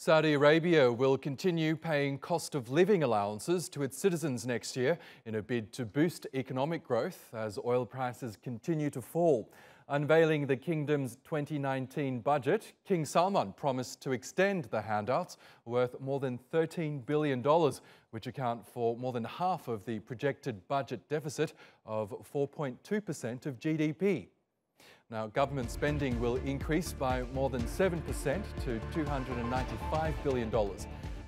Saudi Arabia will continue paying cost of living allowances to its citizens next year in a bid to boost economic growth as oil prices continue to fall. Unveiling the kingdom's 2019 budget, King Salman promised to extend the handouts worth more than $13 billion, which account for more than half of the projected budget deficit of 4.2% of GDP. Now, government spending will increase by more than 7% to $295 billion.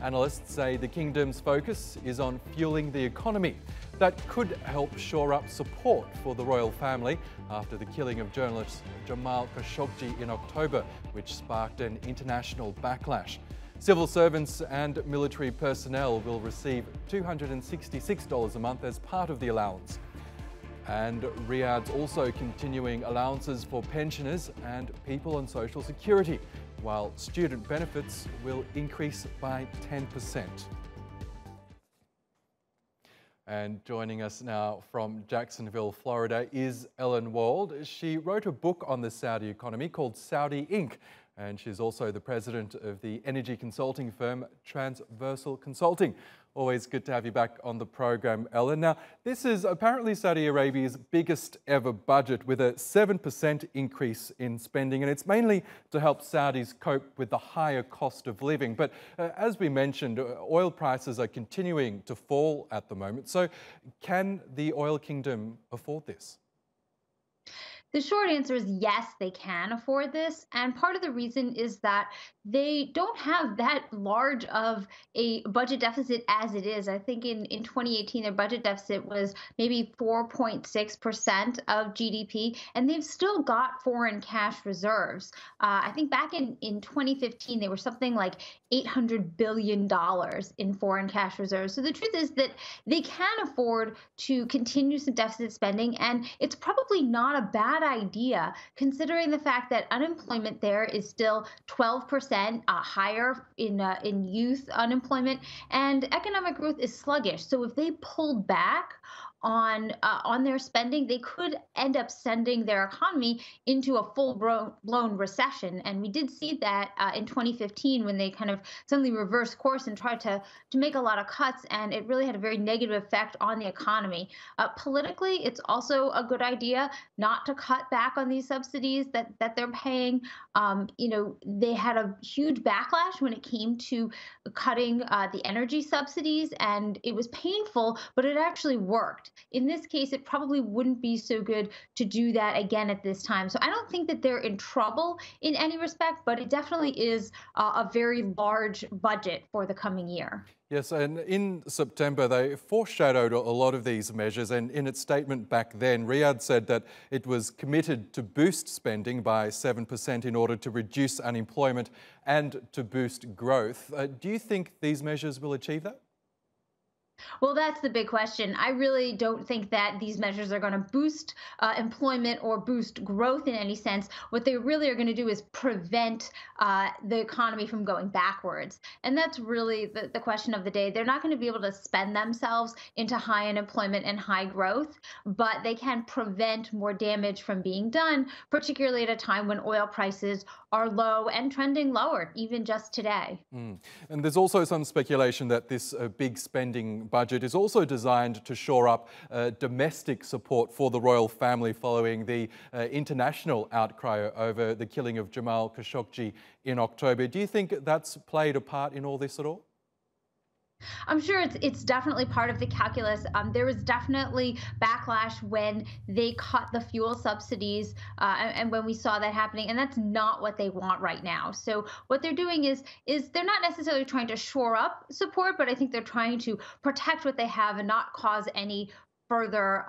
Analysts say the kingdom's focus is on fueling the economy. That could help shore up support for the royal family after the killing of journalist Jamal Khashoggi in October, which sparked an international backlash. Civil servants and military personnel will receive $266 a month as part of the allowance. And Riyadh's also continuing allowances for pensioners and people on social security, while student benefits will increase by 10%. And joining us now from Jacksonville, Florida is Ellen Wald. She wrote a book on the Saudi economy called Saudi Inc. And she's also the president of the energy consulting firm Transversal Consulting. Always good to have you back on the program, Ellen. Now, this is apparently Saudi Arabia's biggest ever budget with a 7% increase in spending, and it's mainly to help Saudis cope with the higher cost of living. But as we mentioned, oil prices are continuing to fall at the moment. So can the oil kingdom afford this? The short answer is yes, they can afford this. And part of the reason is that they don't have that large of a budget deficit as it is. I think in 2018, their budget deficit was maybe 4.6% of GDP, and they've still got foreign cash reserves. I think back in 2015, they were something like $800 billion in foreign cash reserves. So the truth is that they can afford to continue some deficit spending, and it's probably not a bad idea considering the fact that unemployment there is still 12% higher in youth unemployment, and economic growth is sluggish. So if they pulled back on their spending, they could end up sending their economy into a full-blown recession. And we did see that in 2015 when they kind of suddenly reversed course and tried to make a lot of cuts, and it really had a very negative effect on the economy. Politically, it's also a good idea not to cut back on these subsidies that they're paying. They had a huge backlash when it came to cutting the energy subsidies, and it was painful, but it actually worked. In this case, it probably wouldn't be so good to do that again at this time. So I don't think that they're in trouble in any respect, but it definitely is a very large budget for the coming year. Yes, and in September, they foreshadowed a lot of these measures. And in its statement back then, Riyadh said that it was committed to boost spending by 7% in order to reduce unemployment and to boost growth. Do you think these measures will achieve that? Well, that's the big question. I really don't think that these measures are going to boost employment or boost growth in any sense. What they really are going to do is prevent the economy from going backwards. And that's really the question of the day. They're not going to be able to spend themselves into high unemployment and high growth, but they can prevent more damage from being done, particularly at a time when oil prices are low and trending lower, even just today. And there's also some speculation that this big spending budget is also designed to shore up domestic support for the royal family following the international outcry over the killing of Jamal Khashoggi in October. Do you think that's played a part in all this at all? I'm sure it's definitely part of the calculus. There was definitely backlash when they cut the fuel subsidies and when we saw that happening, and that's not what they want right now. So what they're doing is they're not necessarily trying to shore up support, but I think they're trying to protect what they have and not cause any further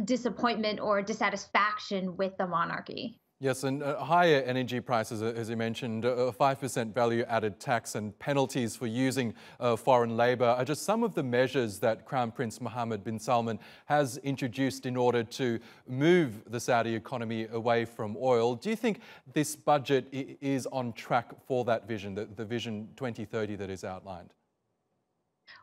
disappointment or dissatisfaction with the monarchy. Yes, and higher energy prices, as you mentioned, a 5% value-added tax and penalties for using foreign labour are just some of the measures that Crown Prince Mohammed bin Salman has introduced in order to move the Saudi economy away from oil. Do you think this budget is on track for that vision, the Vision 2030 that is outlined?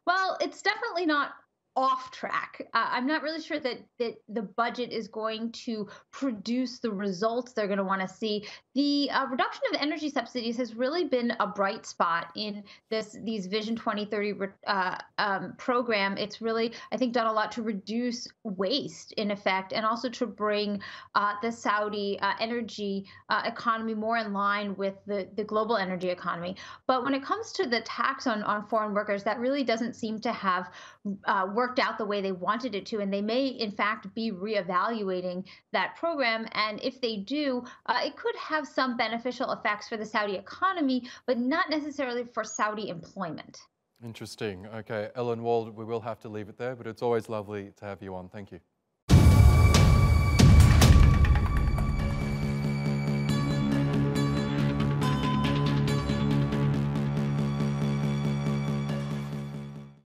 Well, it's definitely not off track. I'm not really sure that the budget is going to produce the results they're going to want to see. The reduction of energy subsidies has really been a bright spot in these Vision 2030 program. It's really, I think, done a lot to reduce waste in effect, and also to bring the Saudi energy economy more in line with the global energy economy. But when it comes to the tax on foreign workers, that really doesn't seem to have worked out the way they wanted it to. And they may, in fact, be reevaluating that program. And if they do, it could have some beneficial effects for the Saudi economy, but not necessarily for Saudi employment. Interesting. Okay, Ellen Wald, we will have to leave it there, but it's always lovely to have you on. Thank you.